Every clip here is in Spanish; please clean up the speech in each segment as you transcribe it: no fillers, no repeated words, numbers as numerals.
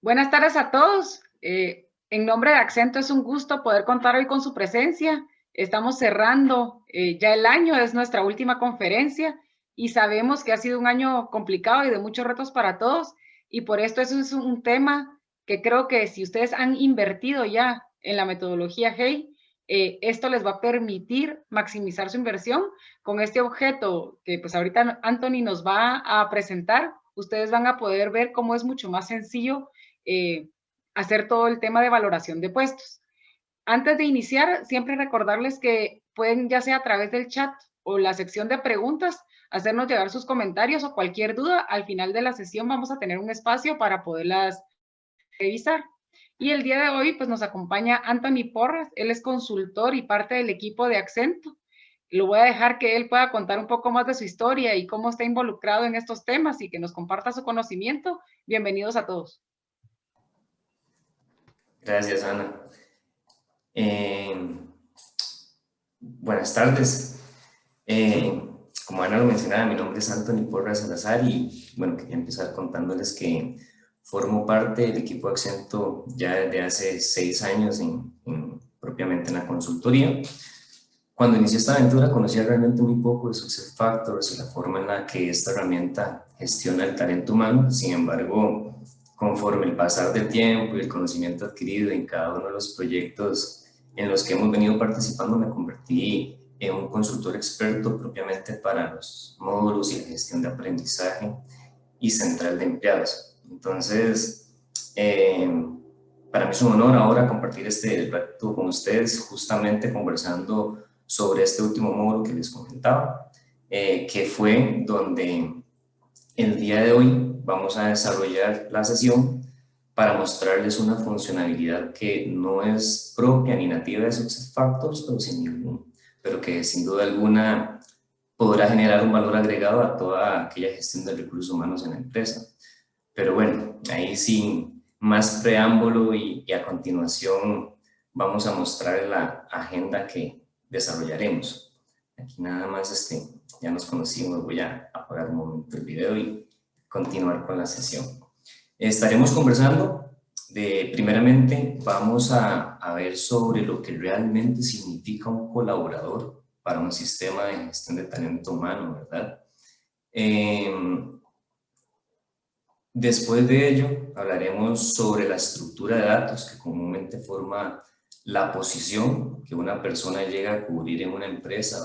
Buenas tardes a todos. En nombre de Accento es un gusto poder contar hoy con su presencia. Estamos cerrando ya el año, es nuestra última conferencia y sabemos que ha sido un año complicado y de muchos retos para todos y por esto eso es un tema que creo que si ustedes han invertido ya en la metodología HEY, esto les va a permitir maximizar su inversión con este objeto que pues ahorita Anthony nos va a presentar. Ustedes van a poder ver cómo es mucho más sencillo hacer todo el tema de valoración de puestos. Antes de iniciar, siempre recordarles que pueden, ya sea a través del chat o la sección de preguntas, hacernos llegar sus comentarios o cualquier duda. Al final de la sesión vamos a tener un espacio para poderlas revisar. Y el día de hoy pues nos acompaña Anthony Porras, él es consultor y parte del equipo de Accento. Lo voy a dejar que él pueda contar un poco más de su historia y cómo está involucrado en estos temas y que nos comparta su conocimiento. Bienvenidos a todos. Gracias, Ana. Buenas tardes. Como Ana lo mencionaba, mi nombre es Anthony Porras Salazar y bueno, quería empezar contándoles que formo parte del equipo Accento ya desde hace 6 años propiamente en la consultoría. Cuando inicié esta aventura conocía realmente muy poco de Success Factors y la forma en la que esta herramienta gestiona el talento humano. Sin embargo, conforme el pasar del tiempo y el conocimiento adquirido en cada uno de los proyectos en los que hemos venido participando, me convertí en un consultor experto propiamente para los módulos y la gestión de aprendizaje y central de empleados. Entonces, para mí es un honor ahora compartir este rato con ustedes, justamente conversando sobre este último módulo que les comentaba, que fue donde el día de hoy vamos a desarrollar la sesión para mostrarles una funcionalidad que no es propia ni nativa de SuccessFactors, pero que sin duda alguna podrá generar un valor agregado a toda aquella gestión de recursos humanos en la empresa. Pero bueno, ahí sin más preámbulo y a continuación vamos a mostrar la agenda que desarrollaremos. Aquí nada más ya nos conocimos, voy a apagar un momento el video y continuar con la sesión. Estaremos conversando primeramente vamos a ver sobre lo que realmente significa un colaborador para un sistema de gestión de talento humano, ¿verdad? Después de ello, hablaremos sobre la estructura de datos que comúnmente forma la posición que una persona llega a cubrir en una empresa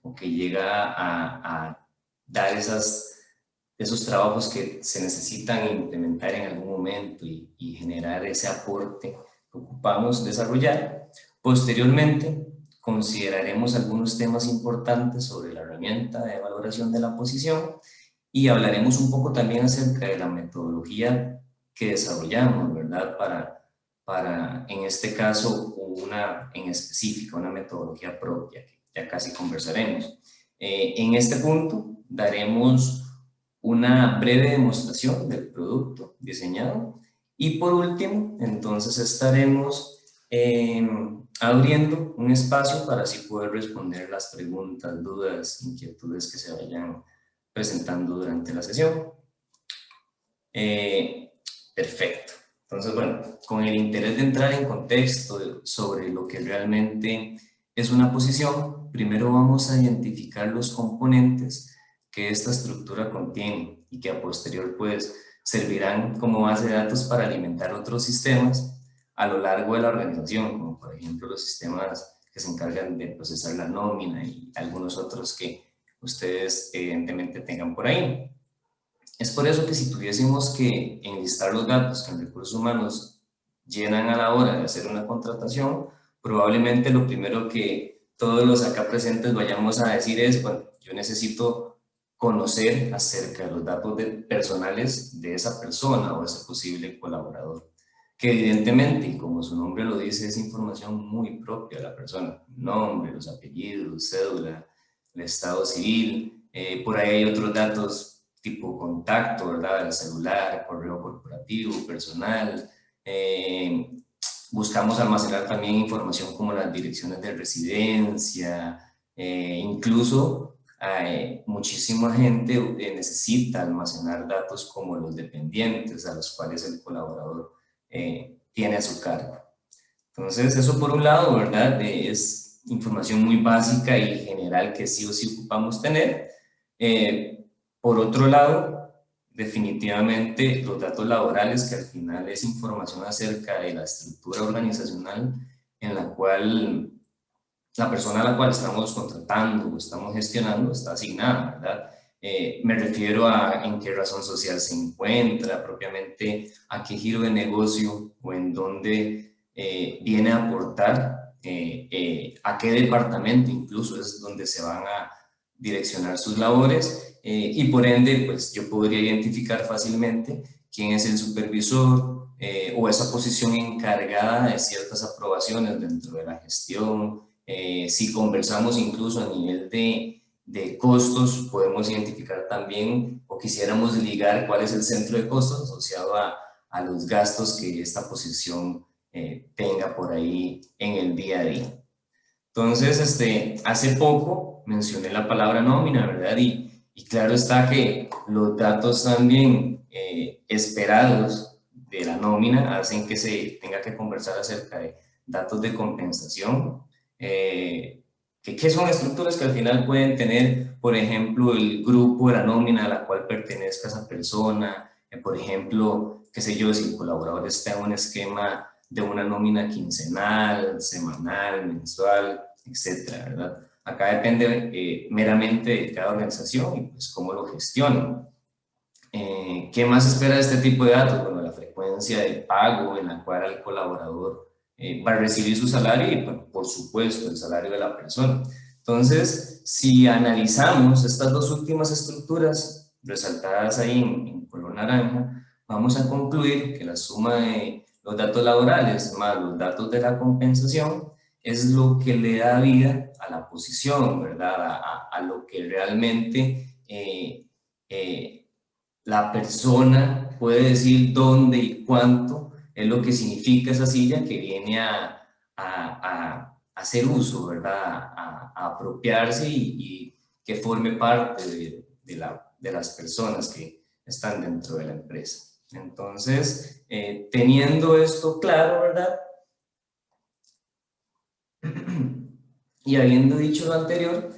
o que llega a dar esos trabajos que se necesitan implementar en algún momento y generar ese aporte que ocupamos desarrollar. Posteriormente, consideraremos algunos temas importantes sobre la herramienta de valoración de la posición y hablaremos un poco también acerca de la metodología que desarrollamos, ¿verdad? Para en este caso, una en específica, una metodología propia, que ya casi conversaremos. En este punto, daremos una breve demostración del producto diseñado y por último, entonces estaremos abriendo un espacio para así poder responder las preguntas, dudas, inquietudes que se vayan presentando durante la sesión. Perfecto. Entonces, bueno, con el interés de entrar en contexto sobre lo que realmente es una posición, primero vamos a identificar los componentes que esta estructura contiene y que a posterior pues servirán como base de datos para alimentar otros sistemas a lo largo de la organización, como por ejemplo los sistemas que se encargan de procesar la nómina y algunos otros que ustedes evidentemente tengan por ahí. Es por eso que si tuviésemos que enlistar los datos que en recursos humanos llenan a la hora de hacer una contratación, probablemente lo primero que todos los acá presentes vayamos a decir es, bueno, yo necesito conocer acerca de los datos personales de esa persona o ese posible colaborador, que evidentemente, y como su nombre lo dice, es información muy propia de la persona, nombre, los apellidos, cédula, el estado civil, por ahí hay otros datos tipo contacto, ¿verdad? El celular, correo corporativo, personal. Buscamos almacenar también información como las direcciones de residencia, incluso muchísima gente necesita almacenar datos como los dependientes a los cuales el colaborador tiene a su cargo. Entonces, eso por un lado, ¿verdad? Es información muy básica y general que sí o sí ocupamos tener. Por otro lado, definitivamente los datos laborales, que al final es información acerca de la estructura organizacional en la cual la persona a la cual estamos contratando o estamos gestionando está asignada, ¿verdad? Me refiero a en qué razón social se encuentra, propiamente a qué giro de negocio o en dónde viene a aportar, a qué departamento incluso es donde se van a direccionar sus labores y por ende, pues yo podría identificar fácilmente quién es el supervisor o esa posición encargada de ciertas aprobaciones dentro de la gestión. Si conversamos incluso a nivel de costos, podemos identificar también o quisiéramos ligar cuál es el centro de costos asociado a los gastos que esta posición tenga por ahí en el día a día. Entonces, hace poco mencioné la palabra nómina, ¿verdad? Y claro está que los datos también esperados de la nómina hacen que se tenga que conversar acerca de datos de compensación, que son estructuras que al final pueden tener, por ejemplo, el grupo de la nómina a la cual pertenezca esa persona, por ejemplo, qué sé yo, si el colaborador está en un esquema de una nómina quincenal, semanal, mensual, etcétera, ¿verdad? Acá depende meramente de cada organización y pues cómo lo gestionan. ¿Qué más espera de este tipo de datos? Bueno, la frecuencia de pago en la cual el colaborador va a recibir su salario y, bueno, por supuesto, el salario de la persona. Entonces, si analizamos estas dos últimas estructuras resaltadas ahí en color naranja, vamos a concluir que la suma de los datos laborales más los datos de la compensación es lo que le da vida a la posición, ¿verdad? A lo que realmente la persona puede decir dónde y cuánto es lo que significa esa silla que viene a hacer uso, ¿verdad? A apropiarse y que forme parte de las personas que están dentro de la empresa. Entonces, teniendo esto claro, ¿verdad? Y habiendo dicho lo anterior,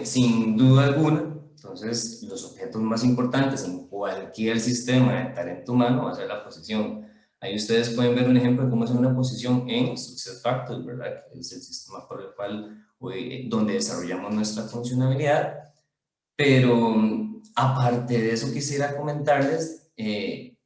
sin duda alguna, entonces los objetos más importantes en cualquier sistema de talento humano va a ser la posición. Ahí ustedes pueden ver un ejemplo de cómo es una posición en SuccessFactors, ¿verdad? Que es el sistema por el cual, donde desarrollamos nuestra funcionalidad. Pero aparte de eso quisiera comentarles qué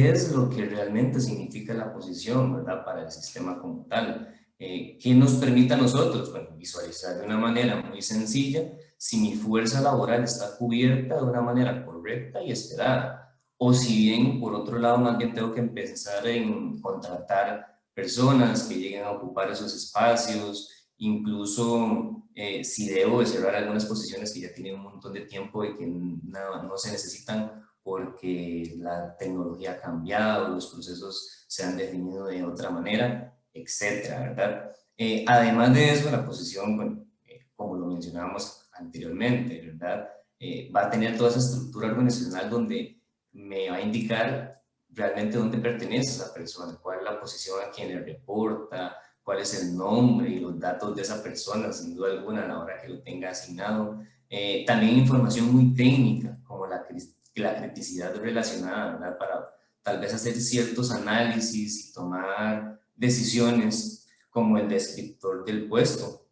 es lo que realmente significa la posición, ¿verdad? Para el sistema como tal. ¿Qué nos permite a nosotros? Bueno, visualizar de una manera muy sencilla si mi fuerza laboral está cubierta de una manera correcta y esperada. O si bien, por otro lado, más bien tengo que empezar en contratar personas que lleguen a ocupar esos espacios, incluso si debo de cerrar algunas posiciones que ya tienen un montón de tiempo y que no se necesitan porque la tecnología ha cambiado, los procesos se han definido de otra manera, etcétera, ¿verdad? Además de eso, la posición, bueno, como lo mencionábamos anteriormente, ¿verdad? Va a tener toda esa estructura organizacional donde me va a indicar realmente dónde pertenece esa persona, cuál es la posición a quien le reporta, cuál es el nombre y los datos de esa persona, sin duda alguna, a la hora que lo tenga asignado. También información muy técnica, como la criticidad relacionada, ¿verdad? Para tal vez hacer ciertos análisis y tomar decisiones como el descriptor del puesto.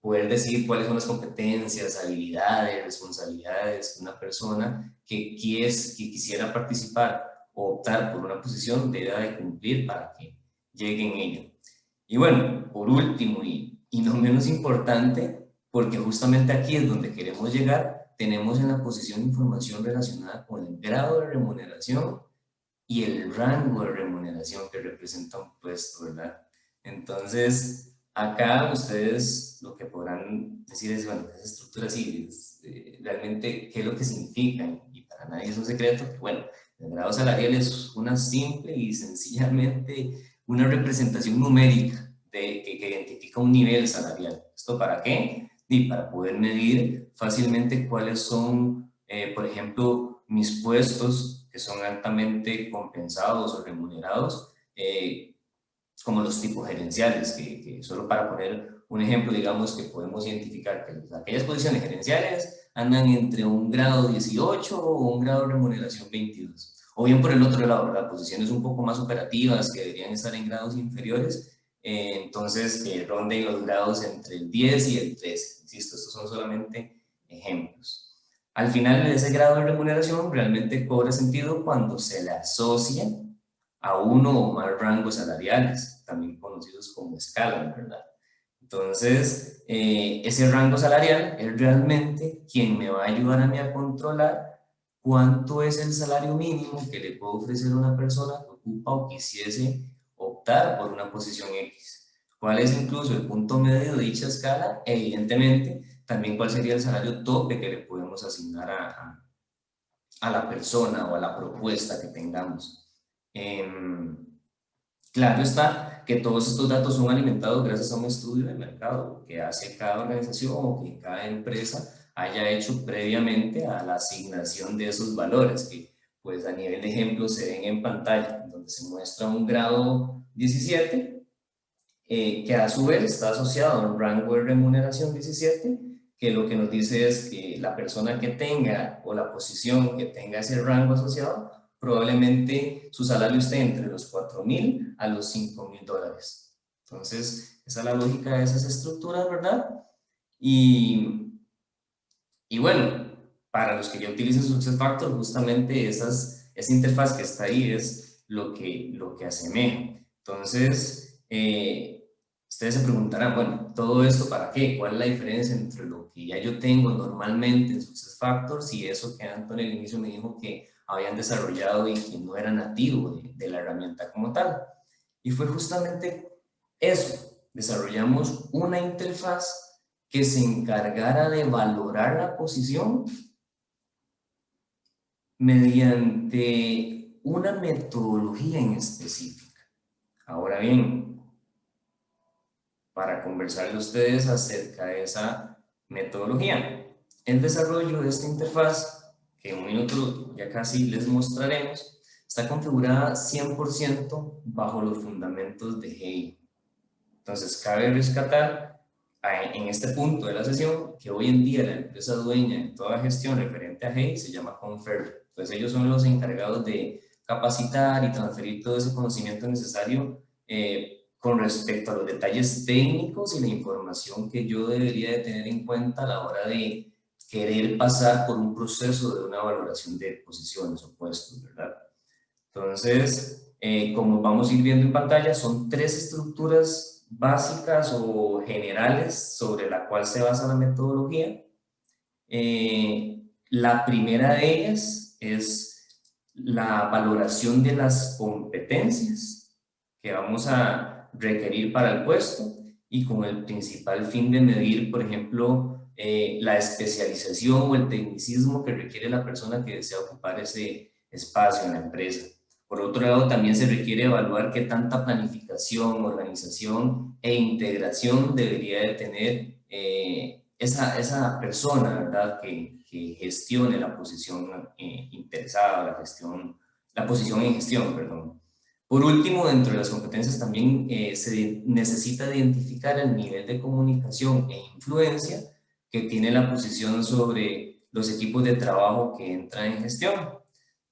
Poder decir cuáles son las competencias, habilidades, responsabilidades de una persona que quisiera participar o optar por una posición debe de cumplir para que llegue en ella. Y bueno, por último y no menos importante, porque justamente aquí es donde queremos llegar, tenemos en la posición información relacionada con el grado de remuneración y el rango de remuneración que representa un puesto, ¿verdad? Entonces, acá ustedes lo que podrán decir es, bueno, esa estructura sí, realmente, ¿qué es lo que significan? Y para nadie es un secreto, que bueno, el grado salarial es una simple y sencillamente una representación numérica que identifica un nivel salarial. ¿Esto para qué? y para poder medir fácilmente cuáles son, por ejemplo, mis puestos que son altamente compensados o remunerados, como los tipos gerenciales, que solo para poner un ejemplo, digamos que podemos identificar que aquellas posiciones gerenciales andan entre un grado 18 o un grado de remuneración 22. O bien por el otro lado, ¿verdad? Posiciones un poco más operativas que deberían estar en grados inferiores, entonces que ronden los grados entre el 10 y el 13. Insisto, estos son solamente ejemplos. Al final, ese grado de remuneración realmente cobra sentido cuando se le asocia a uno o más rangos salariales, también conocidos como escalas, ¿verdad? Entonces, ese rango salarial es realmente quien me va a ayudar a mí a controlar cuánto es el salario mínimo que le puedo ofrecer a una persona que ocupa o quisiese optar por una posición X. ¿Cuál es incluso el punto medio de dicha escala? Evidentemente, también cuál sería el salario tope que le podemos asignar a la persona o a la propuesta que tengamos. Claro está que todos estos datos son alimentados gracias a un estudio de mercado que hace cada organización o que cada empresa haya hecho previamente a la asignación de esos valores que pues a nivel de ejemplo se ven en pantalla, donde se muestra un grado 17 que a su vez está asociado a un rango de remuneración 17, que lo que nos dice es que la persona que tenga o la posición que tenga ese rango asociado, probablemente su salario esté entre los 4.000 a los 5.000 dólares. Entonces, esa es la lógica de esas estructuras, ¿verdad? Y bueno, para los que ya utilizan SuccessFactors, justamente esa interfaz que está ahí es lo que asemeja. Entonces, ustedes se preguntarán, bueno, ¿todo esto para qué? ¿Cuál es la diferencia entre lo que ya yo tengo normalmente en SuccessFactors y eso que Antonio al inicio me dijo que habían desarrollado y que no era nativo de la herramienta como tal? Y fue justamente eso. Desarrollamos una interfaz que se encargara de valorar la posición mediante una metodología en específica. Ahora bien, para conversarle a ustedes acerca de esa metodología, el desarrollo de esta interfaz, que en un minuto ya casi les mostraremos, está configurada 100% bajo los fundamentos de HEY. Entonces, cabe rescatar en este punto de la sesión que hoy en día la empresa dueña en toda gestión referente a HEY se llama Confer. Entonces, ellos son los encargados de capacitar y transferir todo ese conocimiento necesario con respecto a los detalles técnicos y la información que yo debería de tener en cuenta a la hora de querer pasar por un proceso de una valoración de posiciones o puestos, ¿verdad? Entonces, como vamos a ir viendo en pantalla, son tres estructuras básicas o generales sobre la cual se basa la metodología. La primera de ellas es la valoración de las competencias que vamos a requerir para el puesto y con el principal fin de medir, por ejemplo, la especialización o el tecnicismo que requiere la persona que desea ocupar ese espacio en la empresa. Por otro lado, también se requiere evaluar qué tanta planificación, organización e integración debería de tener esa persona, ¿verdad? Que gestione la posición interesada, la posición en gestión, perdón. Por último, dentro de las competencias también se necesita identificar el nivel de comunicación e influencia que tiene la posición sobre los equipos de trabajo que entran en gestión.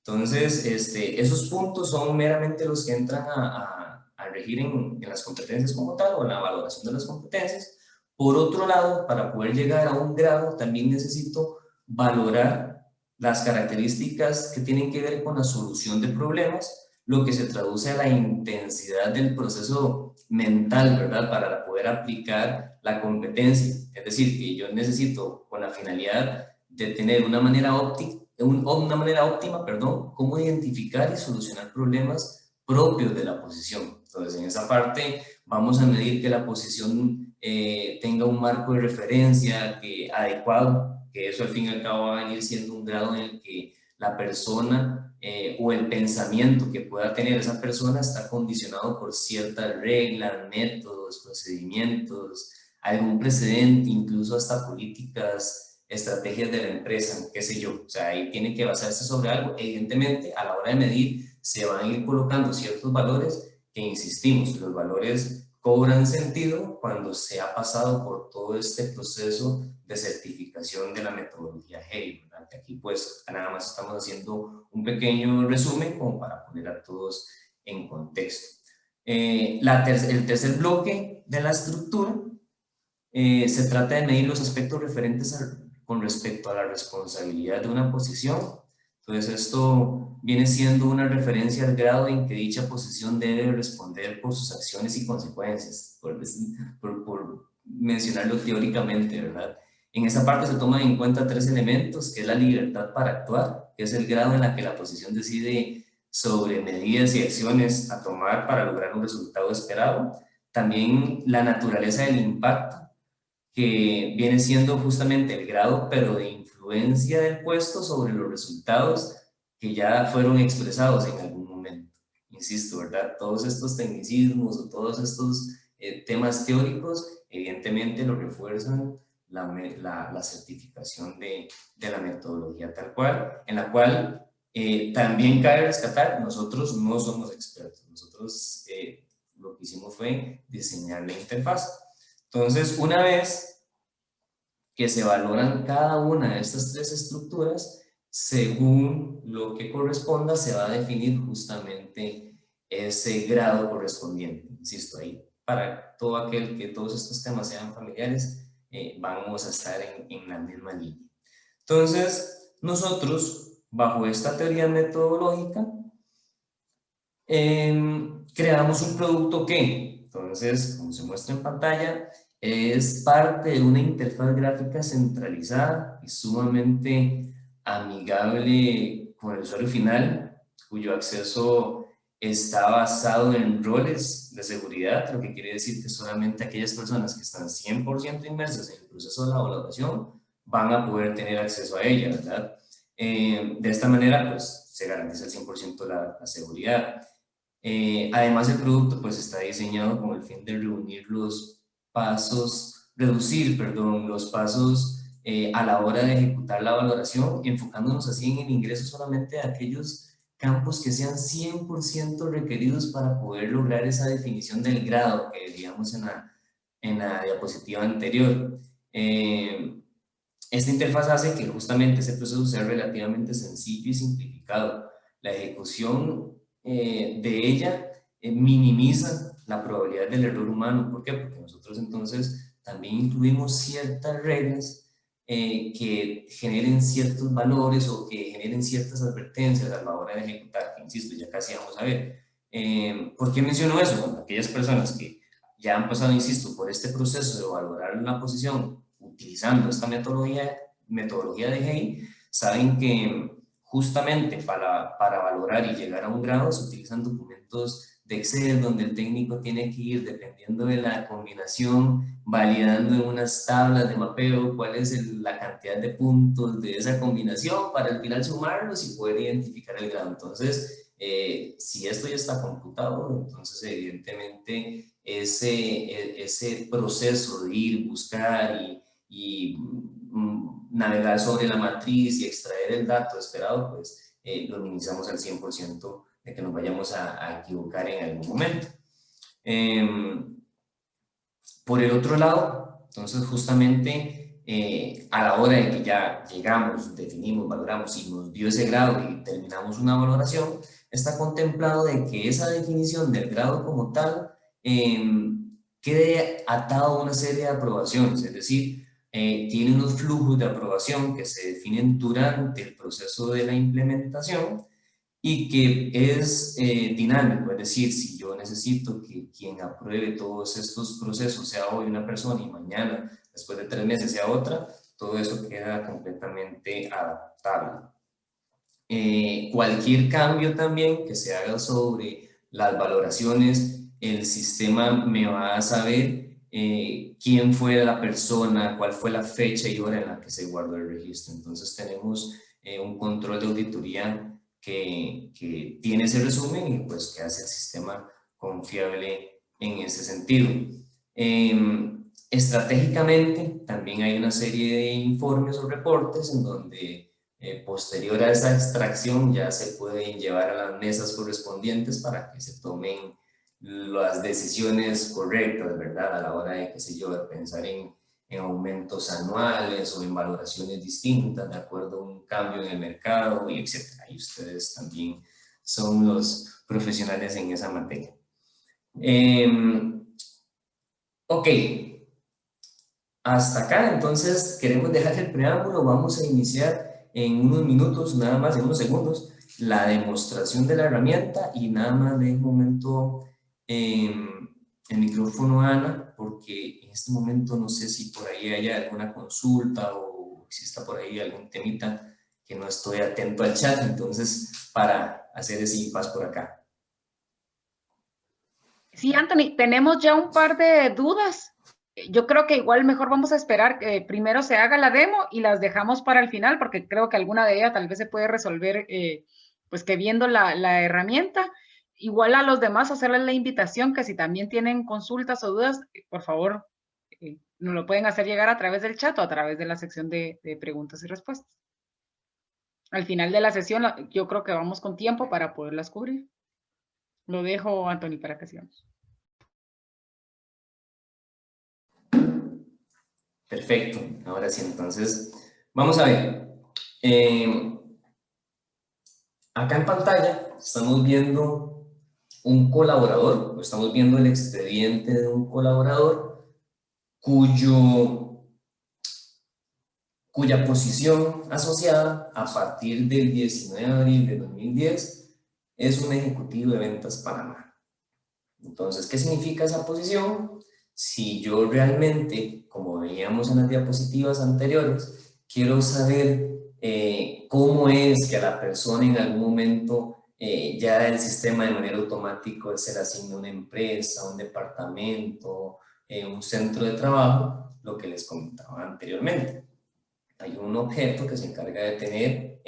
Entonces, esos puntos son meramente los que entran a regir en las competencias como tal o en la valoración de las competencias. Por otro lado, para poder llegar a un grado, también necesito valorar las características que tienen que ver con la solución de problemas, lo que se traduce a la intensidad del proceso mental, ¿verdad? Para poder aplicar la competencia. Es decir, que yo necesito, con la finalidad de tener una manera óptima, cómo identificar y solucionar problemas propios de la posición. Entonces, en esa parte vamos a medir que la posición tenga un marco de referencia adecuado, que eso al fin y al cabo va a venir siendo un grado en el que la persona o el pensamiento que pueda tener esa persona está condicionado por ciertas reglas, métodos, procedimientos, algún precedente, incluso hasta políticas, estrategias de la empresa, qué sé yo. O sea, ahí tiene que basarse sobre algo. Evidentemente, a la hora de medir, se van a ir colocando ciertos valores que, insistimos, los valores cobran sentido cuando se ha pasado por todo este proceso de certificación de la metodología GEI, ¿verdad? Que aquí pues nada más estamos haciendo un pequeño resumen como para poner a todos en contexto. El tercer bloque de la estructura se trata de medir los aspectos referentes con respecto a la responsabilidad de una posición. Entonces esto viene siendo una referencia al grado en que dicha posición debe responder por sus acciones y consecuencias, por mencionarlo teóricamente, ¿verdad? En esta parte se toman en cuenta tres elementos, que es la libertad para actuar, que es el grado en la que la posición decide sobre medidas y acciones a tomar para lograr un resultado esperado. También la naturaleza del impacto, que viene siendo justamente el grado, pero de influencia del puesto sobre los resultados que ya fueron expresados en algún momento. Insisto, ¿verdad? Todos estos tecnicismos o todos estos temas teóricos, evidentemente lo refuerzan la certificación de la metodología tal cual, en la cual también cabe rescatar, nosotros no somos expertos, nosotros lo que hicimos fue diseñar la interfaz. Entonces, una vez que se valoran cada una de estas tres estructuras, según lo que corresponda, se va a definir justamente ese grado correspondiente. Insisto, ahí para todo aquel que todos estos temas sean familiares, vamos a estar en la misma línea. Entonces, nosotros, bajo esta teoría metodológica, creamos un producto que, entonces, como se muestra en pantalla, es parte de una interfaz gráfica centralizada y sumamente amigable con el usuario final, cuyo acceso está basado en roles de seguridad, lo que quiere decir que solamente aquellas personas que están 100% inmersas en el proceso de la valoración van a poder tener acceso a ella, ¿verdad? De esta manera, pues, se garantiza el 100% la seguridad. Además, el producto pues está diseñado con el fin de reunir los pasos, reducir, perdón, los pasos a la hora de ejecutar la valoración, enfocándonos así en el ingreso solamente de aquellos campos que sean 100% requeridos para poder lograr esa definición del grado que veíamos en la diapositiva anterior. Esta interfaz hace que justamente ese proceso sea relativamente sencillo y simplificado. La ejecución de ella minimiza la probabilidad del error humano. ¿Por qué? Porque nosotros entonces también incluimos ciertas reglas que generen ciertos valores o que generen ciertas advertencias a la hora de ejecutar, que insisto, ya casi vamos a ver. ¿Por qué menciono eso? Bueno, aquellas personas que ya han pasado, insisto, por este proceso de valorar una posición utilizando esta metodología de GEI, saben que justamente para valorar y llegar a un grado se utilizan documentos de Excel donde el técnico tiene que ir, dependiendo de la combinación, validando en unas tablas de mapeo cuál es la cantidad de puntos de esa combinación para al final sumarlos y poder identificar el grado. Entonces, si esto ya está computado, entonces evidentemente ese proceso de ir, buscar y navegar sobre la matriz y extraer el dato esperado, pues lo minimizamos al 100% de que nos vayamos a equivocar en algún momento. Por el otro lado, entonces justamente a la hora de que ya llegamos, definimos, valoramos y nos dio ese grado y terminamos una valoración, está contemplado de que esa definición del grado como tal quede atado a una serie de aprobaciones, es decir, tiene unos flujos de aprobación que se definen durante el proceso de la implementación y que es dinámico, es decir, si yo necesito que quien apruebe todos estos procesos sea hoy una persona y mañana, después de 3 meses, sea otra, todo eso queda completamente adaptable. Cualquier cambio también que se haga sobre las valoraciones, el sistema me va a saber quién fue la persona, cuál fue la fecha y hora en la que se guardó el registro. Entonces tenemos un control de auditoría que tiene ese resumen y pues que hace el sistema confiable en ese sentido. Estratégicamente, también hay una serie de informes o reportes en donde posterior a esa extracción ya se pueden llevar a las mesas correspondientes para que se tomen las decisiones correctas, ¿verdad? A la hora de, qué sé yo, de pensar en aumentos anuales o en valoraciones distintas de acuerdo a un cambio en el mercado, y etcétera. Y ustedes también son los profesionales en esa materia. Ok, hasta acá entonces queremos dejar el preámbulo. Vamos a iniciar en unos minutos, nada más, en unos segundos, la demostración de la herramienta, y nada más de un momento el micrófono a Ana, porque en este momento no sé si por ahí haya alguna consulta o si está por ahí algún temita que no estoy atento al chat, entonces para hacer ese impasse por acá. Sí, Anthony, tenemos ya un par de dudas. Yo creo que igual mejor vamos a esperar que primero se haga la demo y las dejamos para el final, porque creo que alguna de ellas tal vez se puede resolver, pues que viendo la herramienta. Igual a los demás hacerles la invitación que si también tienen consultas o dudas, por favor, nos lo pueden hacer llegar a través del chat o a través de la sección de preguntas y respuestas. Al final de la sesión, yo creo que vamos con tiempo para poderlas cubrir. Lo dejo, Anthony, para que sigamos. Perfecto, ahora sí, entonces vamos a ver. Acá en pantalla estamos viendo un colaborador, estamos viendo el expediente de un colaborador cuya posición asociada a partir del 19 de abril de 2010 es un ejecutivo de ventas Panamá. Entonces, ¿qué significa esa posición? Si yo realmente, como veíamos en las diapositivas anteriores, quiero saber cómo es que a la persona en algún momento ya el sistema de manera automática se le asigna una empresa, un departamento, un centro de trabajo, lo que les comentaba anteriormente. Hay un objeto que se encarga de tener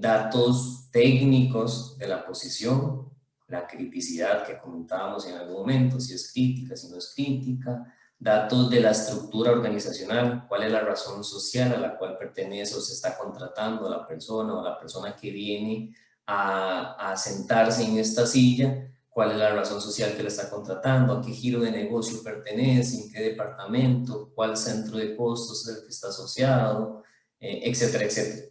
datos técnicos de la posición, la criticidad que comentábamos en algún momento, si es crítica, si no es crítica, datos de la estructura organizacional, cuál es la razón social a la cual pertenece o se está contratando a la persona o a la persona que viene a sentarse en esta silla, cuál es la razón social que le está contratando, a qué giro de negocio pertenece, en qué departamento, cuál centro de costos es el que está asociado, etcétera, etcétera.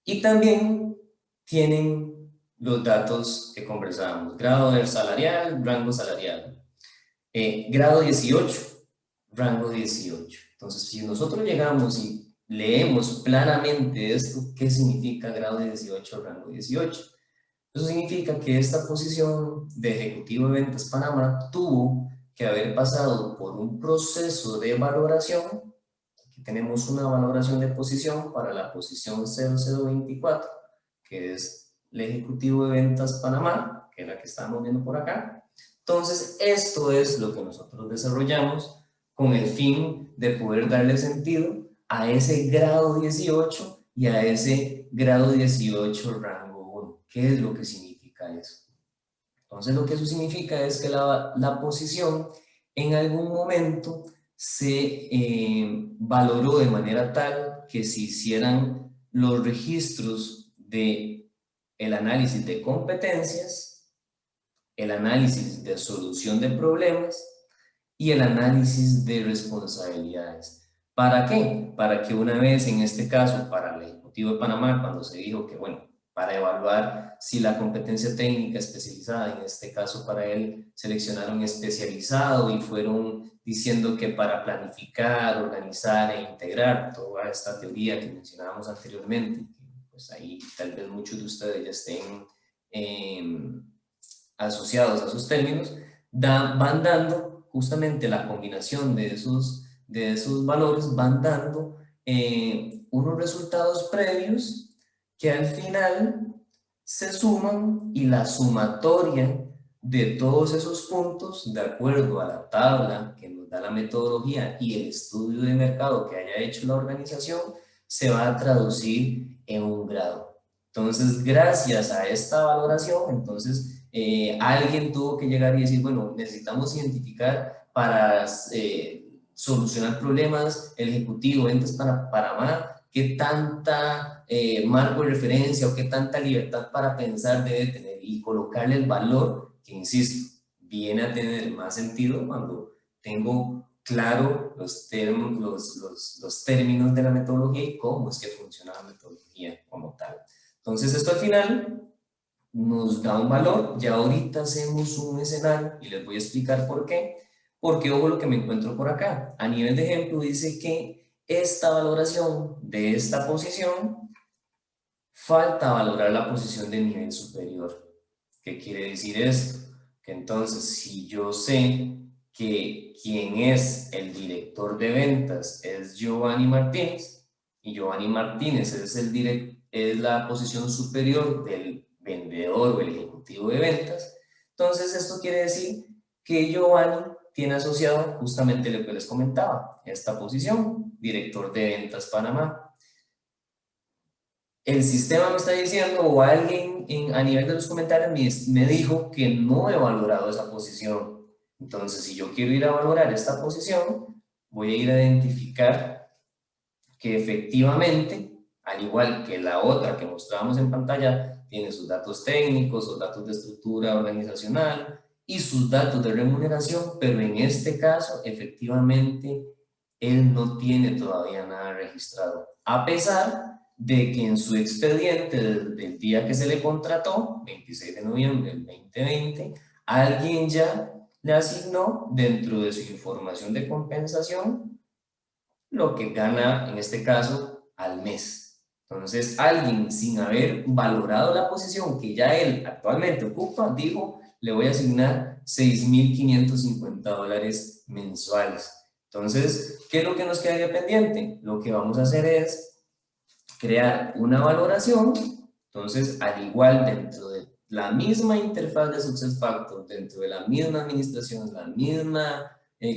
Y también tienen los datos que conversábamos: grado salarial, rango salarial, grado 18, rango 18. Entonces, si nosotros llegamos y leemos planamente esto, ¿qué significa grado 18, rango 18? Eso significa que esta posición de ejecutivo de ventas Panamá tuvo que haber pasado por un proceso de valoración. Aquí tenemos una valoración de posición para la posición 0024, que es el ejecutivo de ventas Panamá, que es la que estamos viendo por acá. Entonces, esto es lo que nosotros desarrollamos con el fin de poder darle sentido a ese grado 18 y a ese grado 18 rango 1. ¿Qué es lo que significa eso? Entonces, lo que eso significa es que la posición en algún momento se valoró de manera tal que se hicieran los registros de el análisis de competencias, el análisis de solución de problemas y el análisis de responsabilidades. ¿Para qué? Para que una vez, en este caso, para el Ejecutivo de Panamá, cuando se dijo que, bueno, para evaluar si la competencia técnica especializada, en este caso para él, seleccionaron especializado y fueron diciendo que para planificar, organizar e integrar toda esta teoría que mencionábamos anteriormente, pues ahí tal vez muchos de ustedes ya estén asociados a esos términos, van dando justamente la combinación de esos valores, van dando unos resultados previos que al final se suman, y la sumatoria de todos esos puntos, de acuerdo a la tabla que nos da la metodología y el estudio de mercado que haya hecho la organización, se va a traducir en un grado. Entonces, gracias a esta valoración, entonces alguien tuvo que llegar y decir, bueno, necesitamos identificar para solucionar problemas, el ejecutivo, ventas para Panamá, qué tanta marco de referencia o qué tanta libertad para pensar debe tener y colocarle el valor que, insisto, viene a tener más sentido cuando tengo claro los términos de la metodología y cómo es que funciona la metodología como tal. Entonces esto al final nos da un valor. Ya ahorita hacemos un escenario y les voy a explicar por qué. Porque ojo lo que me encuentro por acá. A nivel de ejemplo dice que esta valoración de esta posición falta valorar la posición de nivel superior. ¿Qué quiere decir esto? Que entonces si yo sé que quien es el director de ventas es Giovanni Martínez y Giovanni Martínez es la posición superior del vendedor o el ejecutivo de ventas, entonces esto quiere decir que Giovanni tiene asociado justamente lo que les comentaba, esta posición, director de ventas Panamá. El sistema me está diciendo, o alguien a nivel de los comentarios me dijo que no he valorado esa posición. Entonces, si yo quiero ir a valorar esta posición, voy a ir a identificar que efectivamente, al igual que la otra que mostrábamos en pantalla, tiene sus datos técnicos, sus datos de estructura organizacional y sus datos de remuneración, pero en este caso, efectivamente, él no tiene todavía nada registrado, a pesar de que en su expediente desde el día que se le contrató, 26 de noviembre del 2020, alguien ya le asignó dentro de su información de compensación lo que gana en este caso al mes. Entonces alguien sin haber valorado la posición que ya él actualmente ocupa, dijo, le voy a asignar $6,550 mensuales. Entonces, ¿qué es lo que nos quedaría pendiente? Lo que vamos a hacer es crear una valoración. Entonces, al igual dentro de la misma interfaz de SuccessFactors, dentro de la misma administración, la misma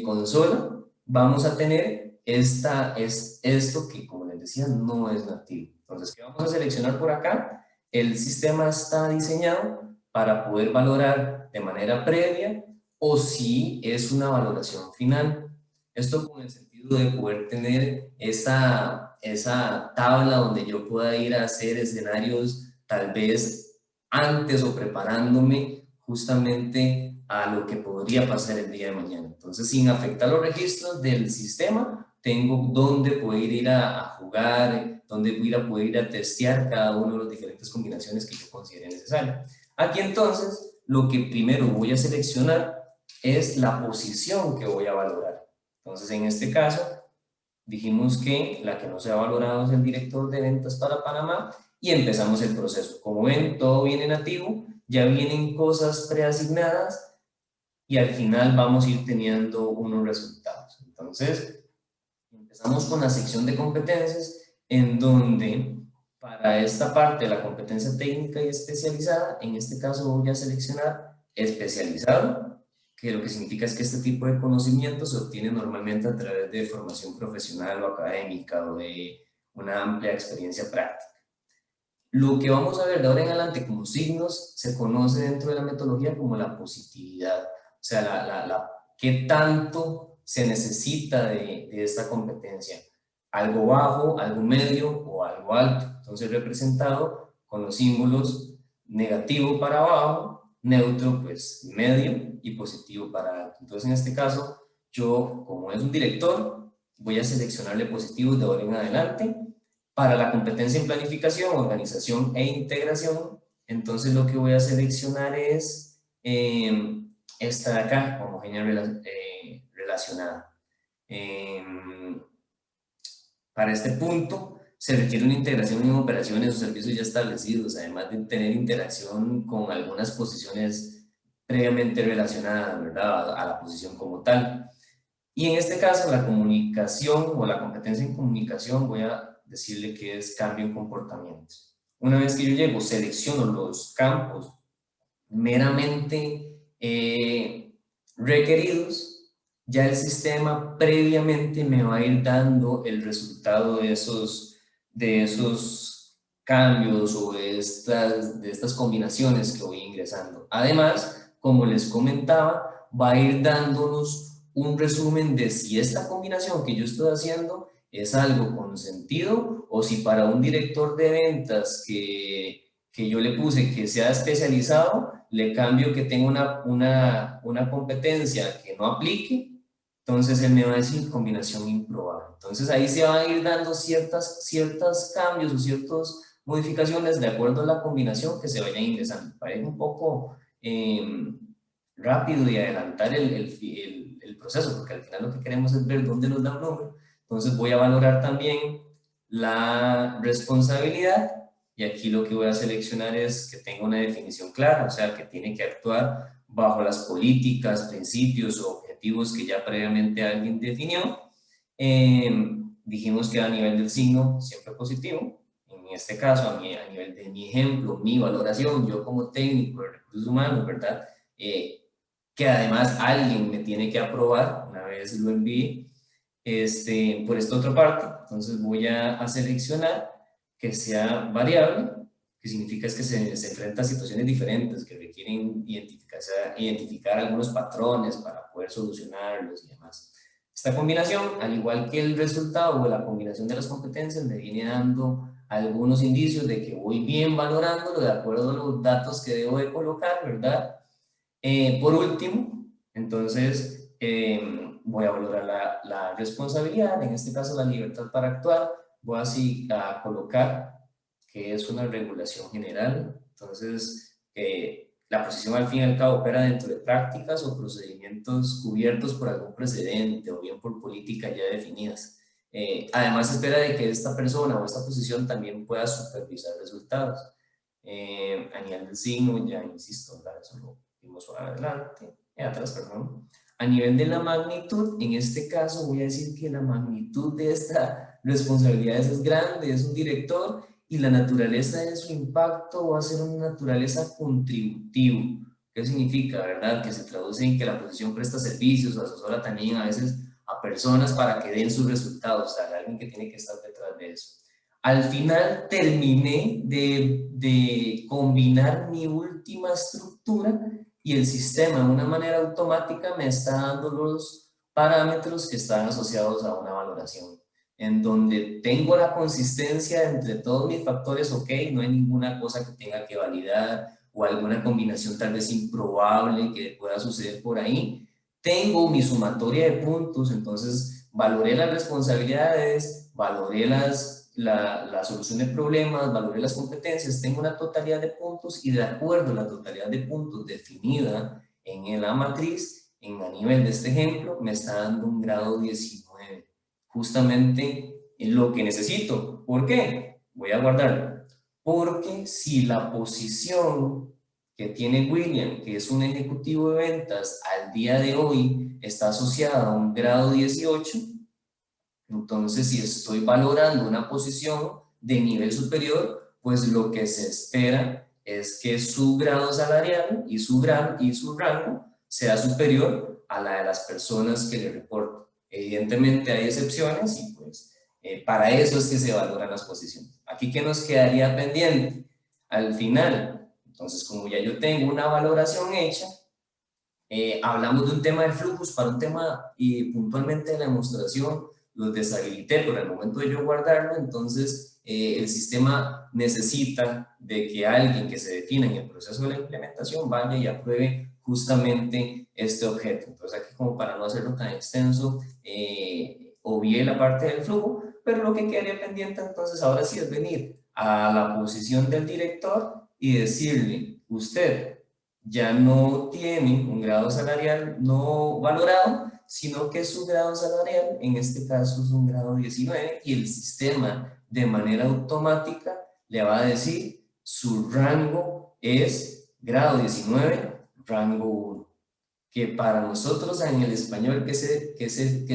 consola, vamos a tener esto que, como les decía, no es nativo. Entonces, ¿qué vamos a seleccionar por acá? El sistema está diseñado para poder valorar de manera previa o si es una valoración final. Esto con el sentido de poder tener esa tabla donde yo pueda ir a hacer escenarios tal vez antes o preparándome justamente a lo que podría pasar el día de mañana. Entonces, sin afectar los registros del sistema, tengo dónde poder ir a jugar, dónde poder ir a testear cada una de las diferentes combinaciones que yo considere necesarias. Aquí entonces, lo que primero voy a seleccionar es la posición que voy a valorar. Entonces, en este caso, dijimos que la que no se ha valorado es el director de ventas para Panamá y empezamos el proceso. Como ven, todo viene nativo, ya vienen cosas preasignadas y al final vamos a ir teniendo unos resultados. Entonces, empezamos con la sección de competencias en donde para esta parte de la competencia técnica y especializada, en este caso voy a seleccionar especializado, que lo que significa es que este tipo de conocimiento se obtiene normalmente a través de formación profesional o académica o de una amplia experiencia práctica. Lo que vamos a ver de ahora en adelante como signos se conoce dentro de la metodología como la positividad, o sea, qué tanto se necesita de esta competencia, algo bajo, algo medio o algo alto. Entonces representado con los símbolos negativo para abajo, neutro pues medio y positivo para alto. Entonces en este caso yo, como es un director, voy a seleccionarle positivos de ahora en adelante. Para la competencia en planificación, organización e integración, entonces lo que voy a seleccionar es esta de acá, homogénea relacionada. Para este punto se requiere una integración en operaciones o servicios ya establecidos, además de tener interacción con algunas posiciones previamente relacionadas, ¿verdad?, a la posición como tal. Y en este caso, la comunicación o la competencia en comunicación, voy a decirle que es cambio en comportamiento. Una vez que yo llego, selecciono los campos meramente requeridos, ya el sistema previamente me va a ir dando el resultado de esos cambios o de estas combinaciones que voy ingresando. Además, como les comentaba, va a ir dándonos un resumen de si esta combinación que yo estoy haciendo es algo con sentido, o si para un director de ventas que yo le puse que sea especializado, le cambio que tenga una competencia que no aplique, entonces él me va a decir combinación improbable. Entonces ahí se van a ir dando ciertos cambios o ciertas modificaciones de acuerdo a la combinación que se vaya ingresando. Parece un poco rápido y adelantar el proceso, porque al final lo que queremos es ver dónde nos da un número. Entonces voy a valorar también la responsabilidad, y aquí lo que voy a seleccionar es que tenga una definición clara, o sea, que tiene que actuar bajo las políticas, principios o objetivos que ya previamente alguien definió. Dijimos que a nivel del signo siempre positivo. En este caso, a nivel de mi ejemplo, mi valoración, yo como técnico de recursos humanos, ¿verdad? Que además alguien me tiene que aprobar una vez lo envíe. Por esta otra parte, entonces voy a seleccionar que sea variable, que significa es que se enfrenta a situaciones diferentes que requieren identificar algunos patrones para poder solucionarlos y demás. Esta combinación, al igual que el resultado o la combinación de las competencias, me viene dando algunos indicios de que voy bien valorándolo de acuerdo a los datos que debo de colocar, ¿verdad? Por último, entonces, voy a valorar la responsabilidad, en este caso la libertad para actuar. Voy así a colocar que es una regulación general. Entonces, la posición al fin y al cabo opera dentro de prácticas o procedimientos cubiertos por algún precedente o bien por políticas ya definidas. Además, espera de que esta persona o esta posición también pueda supervisar resultados. A nivel del signo, ya insisto, ¿verdad? Eso lo vimos atrás, perdón. A nivel de la magnitud, en este caso voy a decir que la magnitud de esta responsabilidad es grande, es un director, y la naturaleza de su impacto va a ser una naturaleza contributiva. ¿Qué significa, verdad? Que se traduce en que la posición presta servicios o asesora también a veces a personas para que den sus resultados, o sea, alguien que tiene que estar detrás de eso. Al final terminé de combinar mi última estructura y el sistema de una manera automática me está dando los parámetros que están asociados a una valoración, en donde tengo la consistencia entre todos mis factores, ok, no hay ninguna cosa que tenga que validar o alguna combinación tal vez improbable que pueda suceder por ahí. Tengo mi sumatoria de puntos, entonces valoré las responsabilidades, valoré la solución de problemas, valoré las competencias, tengo una totalidad de puntos y de acuerdo a la totalidad de puntos definida en la matriz, a nivel de este ejemplo, me está dando un grado 19. Justamente es lo que necesito. ¿Por qué? Voy a guardarlo. Porque si la posición que tiene William, que es un ejecutivo de ventas, al día de hoy está asociada a un grado 18, entonces si estoy valorando una posición de nivel superior, pues lo que se espera es que su grado salarial y su rango sea superior a la de las personas que le reporto. Evidentemente hay excepciones y pues para eso es que se valoran las posiciones. Aquí, ¿qué nos quedaría pendiente? Al final, entonces como ya yo tengo una valoración hecha, hablamos de un tema de flujos para un tema y puntualmente de la demostración los deshabilité, pero al momento de yo guardarlo, entonces el sistema necesita de que alguien que se defina en el proceso de la implementación vaya y apruebe justamente este objeto. Entonces aquí, como para no hacerlo tan extenso, obvié la parte del flujo, pero lo que quedaría pendiente entonces ahora sí es venir a la posición del director y decirle, usted ya no tiene un grado salarial no valorado, sino que su grado salarial, en este caso es un grado 19, y el sistema de manera automática le va a decir su rango es grado 19, rango 1. Que para nosotros en el español, ¿qué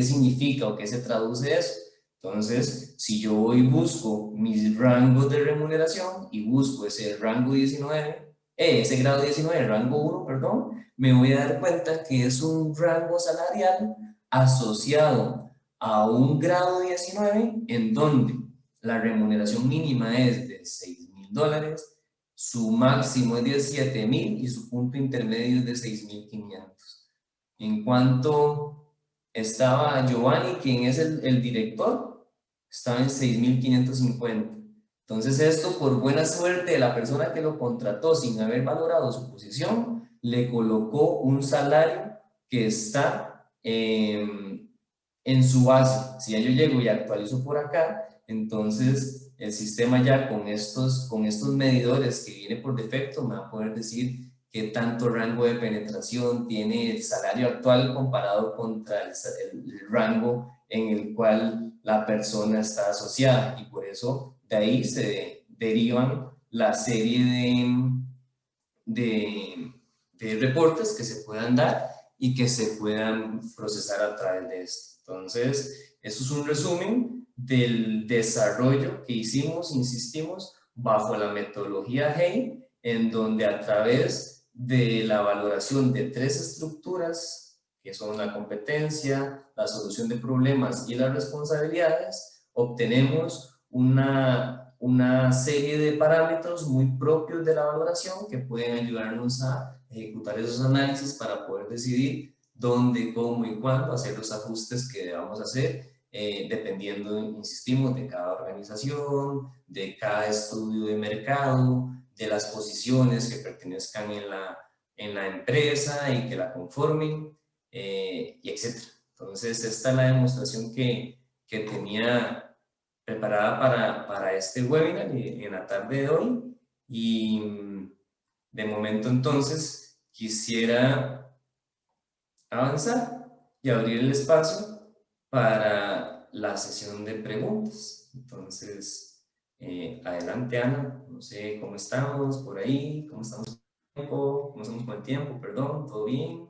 significa o qué se traduce eso? Entonces, si yo hoy busco mis rangos de remuneración y busco ese rango 19, ese grado 19, rango 1, perdón, me voy a dar cuenta que es un rango salarial asociado a un grado 19 en donde la remuneración mínima es de $6,000, su máximo es de 7,000 y su punto intermedio es de 6,500. En cuanto estaba Giovanni, quien es el director, estaba en 6.550. Entonces esto, por buena suerte de la persona que lo contrató sin haber valorado su posición, le colocó un salario que está en su base. Si ya yo llego y actualizo por acá, entonces el sistema ya con estos medidores que viene por defecto me va a poder decir qué tanto rango de penetración tiene el salario actual comparado contra el rango en el cual la persona está asociada, y por eso de ahí se derivan la serie de, de reportes que se puedan dar y que se puedan procesar a través de esto. Entonces, eso es un resumen del desarrollo que hicimos, insistimos, bajo la metodología HEI, en donde a través de la valoración de 3 estructuras, que son la competencia, la solución de problemas y las responsabilidades, obtenemos una serie de parámetros muy propios de la valoración que pueden ayudarnos a ejecutar esos análisis para poder decidir dónde, cómo y cuándo hacer los ajustes que debamos hacer, dependiendo, insistimos, de cada organización, de cada estudio de mercado, de las posiciones que pertenezcan en la empresa y que la conformen, y etc. Entonces, esta es la demostración que tenía preparada para este webinar en la tarde de hoy, y de momento entonces quisiera avanzar y abrir el espacio para la sesión de preguntas. Entonces, adelante Ana, no sé cómo estamos por ahí, cómo estamos con el tiempo, perdón, ¿todo bien?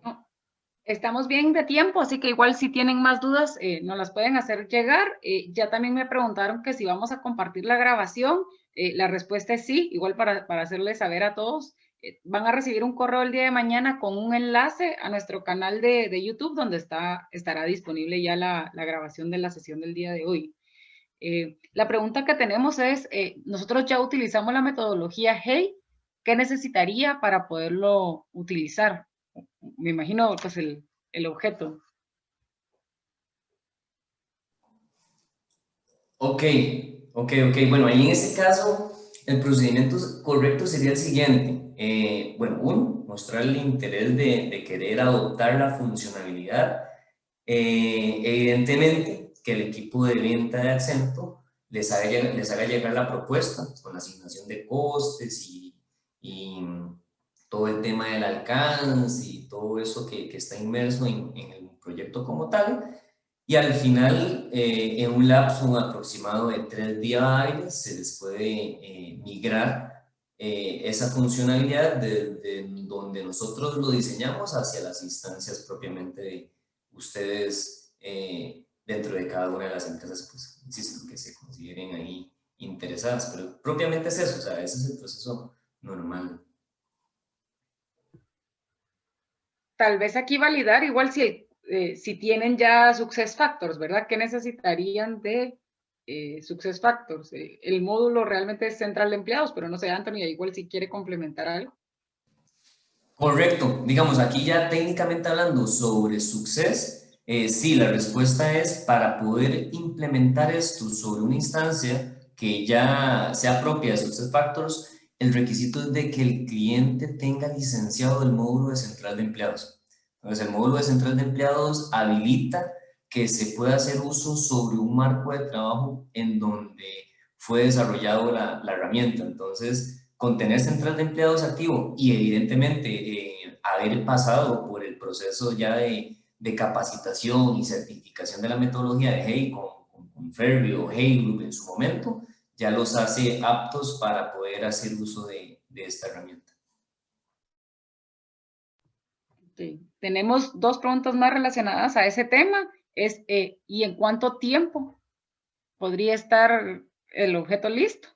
Estamos bien de tiempo, así que igual si tienen más dudas, nos las pueden hacer llegar. Ya también me preguntaron que si vamos a compartir la grabación. La respuesta es sí, igual para hacerles saber a todos. Van a recibir un correo el día de mañana con un enlace a nuestro canal de YouTube, donde estará disponible ya la grabación de la sesión del día de hoy. La pregunta que tenemos es, nosotros ya utilizamos la metodología HEI, ¿qué necesitaría para poderlo utilizar? Me imagino pues el objeto. Ok, bueno, ahí en ese caso el procedimiento correcto sería el siguiente. Bueno, uno, mostrar el interés de querer adoptar la funcionalidad. Evidentemente que el equipo de venta de Accento les haga llegar la propuesta con la asignación de costes y todo el tema del alcance y todo eso que está inmerso en el proyecto como tal. Y al final, en un lapso aproximado de 3 días hábiles, se les puede migrar esa funcionalidad desde donde nosotros lo diseñamos hacia las instancias propiamente de ustedes, dentro de cada una de las empresas, pues, insisto, que se consideren ahí interesadas. Pero propiamente es eso, o sea, ese es el proceso normal. Tal vez aquí validar, igual si tienen ya Success Factors, ¿verdad? ¿Qué necesitarían de Success Factors? El módulo realmente es central de empleados, pero no sé, Anthony, igual si quiere complementar algo. Correcto. Digamos, aquí ya técnicamente hablando sobre Success, sí, la respuesta es para poder implementar esto sobre una instancia que ya sea propia de SuccessFactors, el requisito es de que el cliente tenga licenciado el módulo de central de empleados. Entonces, el módulo de central de empleados habilita que se pueda hacer uso sobre un marco de trabajo en donde fue desarrollado la herramienta. Entonces, con tener central de empleados activo y evidentemente haber pasado por el proceso ya de capacitación y certificación de la metodología de HEI con Ferry o HEI Group en su momento, ya los hace aptos para poder hacer uso de esta herramienta. Sí. Tenemos 2 preguntas más relacionadas a ese tema. ¿Y en cuánto tiempo podría estar el objeto listo?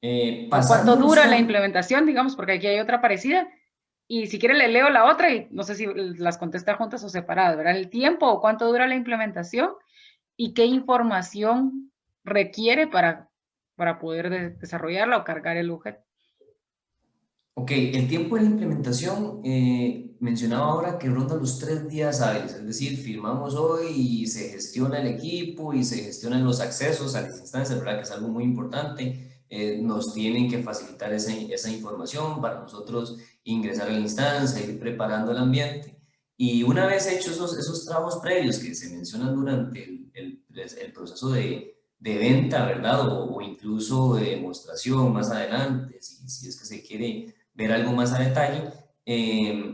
¿O cuánto dura la implementación, digamos? Porque aquí hay otra parecida. Y si quiere le leo la otra y no sé si las contesta juntas o separadas, ¿verdad? El tiempo o cuánto dura la implementación y qué información requiere para poder desarrollarla o cargar el objeto. Ok, el tiempo de la implementación, mencionaba ahora que ronda los 3 días hábiles, es decir, firmamos hoy y se gestiona el equipo y se gestionan los accesos a las instancias, ¿verdad? Que es algo muy importante. Nos tienen que facilitar esa información para nosotros ingresar a la instancia, ir preparando el ambiente. Y una vez hechos esos trabajos previos que se mencionan durante el proceso de venta, ¿verdad? O incluso de demostración más adelante, si es que se quiere ver algo más a detalle.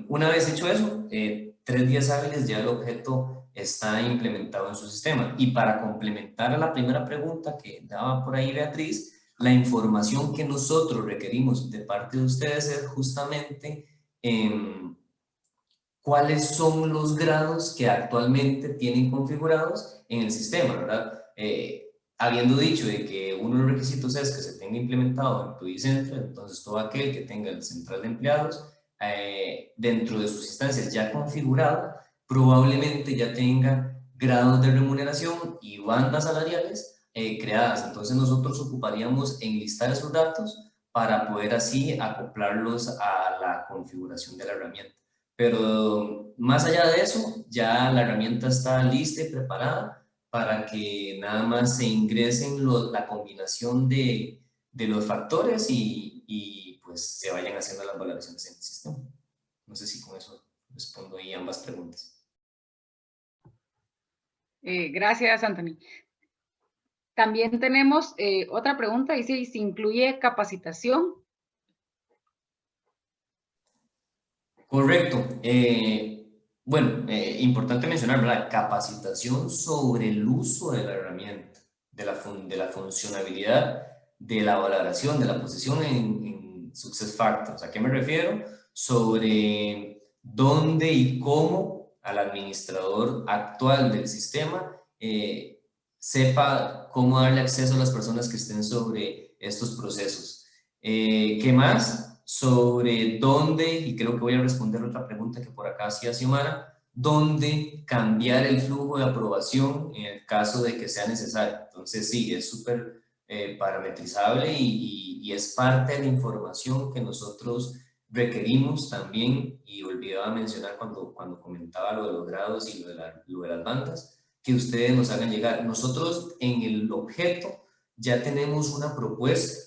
Una vez hecho eso, 3 días hábiles ya el objeto está implementado en su sistema. Y para complementar a la primera pregunta que daba por ahí Beatriz, la información que nosotros requerimos de parte de ustedes es justamente cuáles son los grados que actualmente tienen configurados en el sistema, ¿verdad? Habiendo dicho de que uno de los requisitos es que se tenga implementado Employee Central, entonces todo aquel que tenga el central de empleados dentro de sus instancias ya configurado, probablemente ya tenga grados de remuneración y bandas salariales creadas. Entonces nosotros ocuparíamos enlistar esos datos para poder así acoplarlos a la configuración de la herramienta. Pero más allá de eso, ya la herramienta está lista y preparada para que nada más se ingresen la combinación de los factores y pues se vayan haciendo las valoraciones en el sistema. No sé si con eso respondo ahí ambas preguntas. Gracias, Anthony. También tenemos otra pregunta, dice, ¿si incluye capacitación? Correcto. Bueno, importante mencionar, ¿verdad? Capacitación sobre el uso de la herramienta, de la funcionalidad, de la valoración, de la posición en SuccessFactors. ¿A qué me refiero? Sobre dónde y cómo al administrador actual del sistema sepa cómo darle acceso a las personas que estén sobre estos procesos. ¿Qué más? Sobre dónde, y creo que voy a responder otra pregunta que por acá hacía Xiomara, dónde cambiar el flujo de aprobación en el caso de que sea necesario. Entonces sí, es súper parametrizable y es parte de la información que nosotros requerimos también, y olvidaba mencionar cuando comentaba lo de los grados y lo de las bandas, que ustedes nos hagan llegar. Nosotros en el objeto ya tenemos una propuesta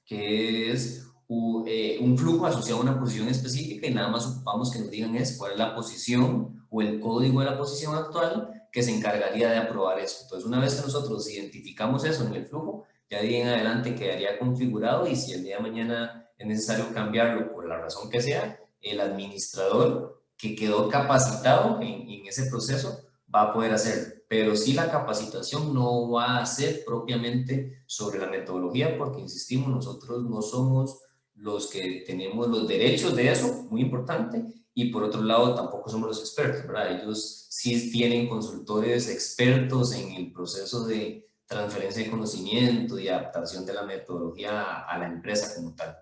que es un flujo asociado a una posición específica y nada más ocupamos que nos digan cuál es la posición o el código de la posición actual que se encargaría de aprobar eso. Entonces, una vez que nosotros identificamos eso en el flujo, ya de ahí en adelante quedaría configurado y si el día de mañana es necesario cambiarlo por la razón que sea, el administrador que quedó capacitado en ese proceso va a poder hacerlo. Pero sí, la capacitación no va a ser propiamente sobre la metodología, porque insistimos, nosotros no somos los que tenemos los derechos de eso, muy importante, y por otro lado tampoco somos los expertos, ¿verdad? Ellos sí tienen consultores expertos en el proceso de transferencia de conocimiento y adaptación de la metodología a la empresa como tal.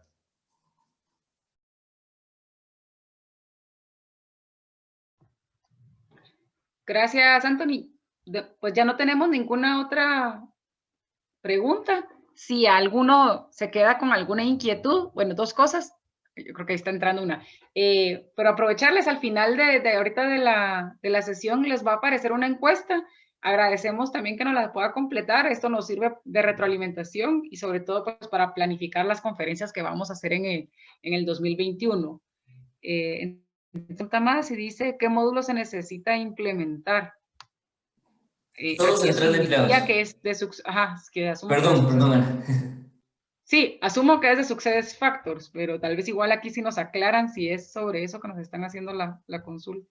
Gracias, Anthony. Pues ya no tenemos ninguna otra pregunta. Si alguno se queda con alguna inquietud, bueno, dos cosas. Yo creo que ahí está entrando una. Pero aprovecharles al final de ahorita de la sesión, les va a aparecer una encuesta. Agradecemos también que nos la pueda completar. Esto nos sirve de retroalimentación y sobre todo pues, para planificar las conferencias que vamos a hacer en el 2021. Más y dice qué módulo se necesita implementar. Solo Aquí central de asumiría empleados. que es de que asumo que es de Perdón, Success. Ana. Sí, asumo que es de Success Factors, pero tal vez igual aquí sí nos aclaran si es sobre eso que nos están haciendo la consulta.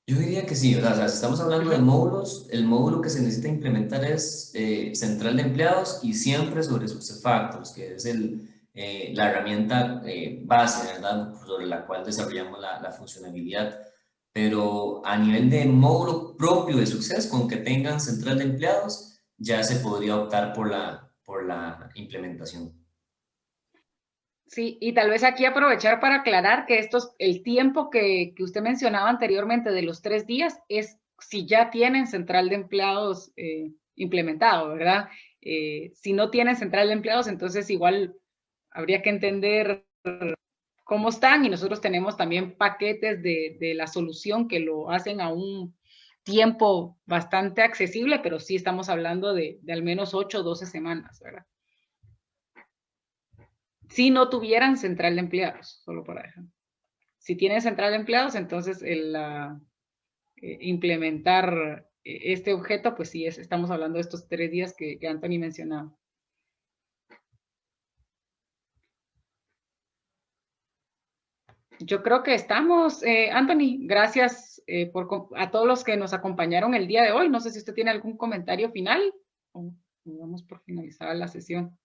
Yo diría que sí, ¿verdad? O sea, si estamos hablando de módulos, el módulo que se necesita implementar es central de empleados y siempre sobre SuccessFactors, que es la herramienta base, ¿verdad? Sobre la cual desarrollamos la funcionalidad. Pero a nivel de módulo propio de Success, con que tengan central de empleados, ya se podría optar por la implementación. Sí, y tal vez aquí aprovechar para aclarar que el tiempo que usted mencionaba anteriormente de los 3 días es si ya tienen central de empleados implementado, ¿verdad? Si no tienen central de empleados, entonces igual habría que entender cómo están, y nosotros tenemos también paquetes de la solución que lo hacen a un tiempo bastante accesible, pero sí estamos hablando de al menos 8 o 12 semanas, ¿verdad? Si no tuvieran central de empleados, solo para dejar. Si tienen central de empleados, entonces implementar este objeto, pues sí, estamos hablando de estos 3 días que Anthony mencionaba. Yo creo que estamos, Anthony, gracias a todos los que nos acompañaron el día de hoy. No sé si usted tiene algún comentario final o vamos por finalizar la sesión.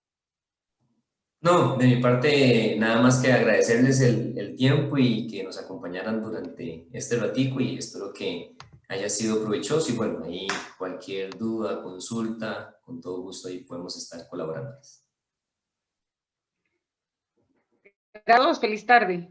No, de mi parte, nada más que agradecerles el tiempo y que nos acompañaran durante este ratico, y espero que haya sido provechoso. Y bueno, ahí cualquier duda, consulta, con todo gusto ahí podemos estar colaborando. A todos, feliz tarde.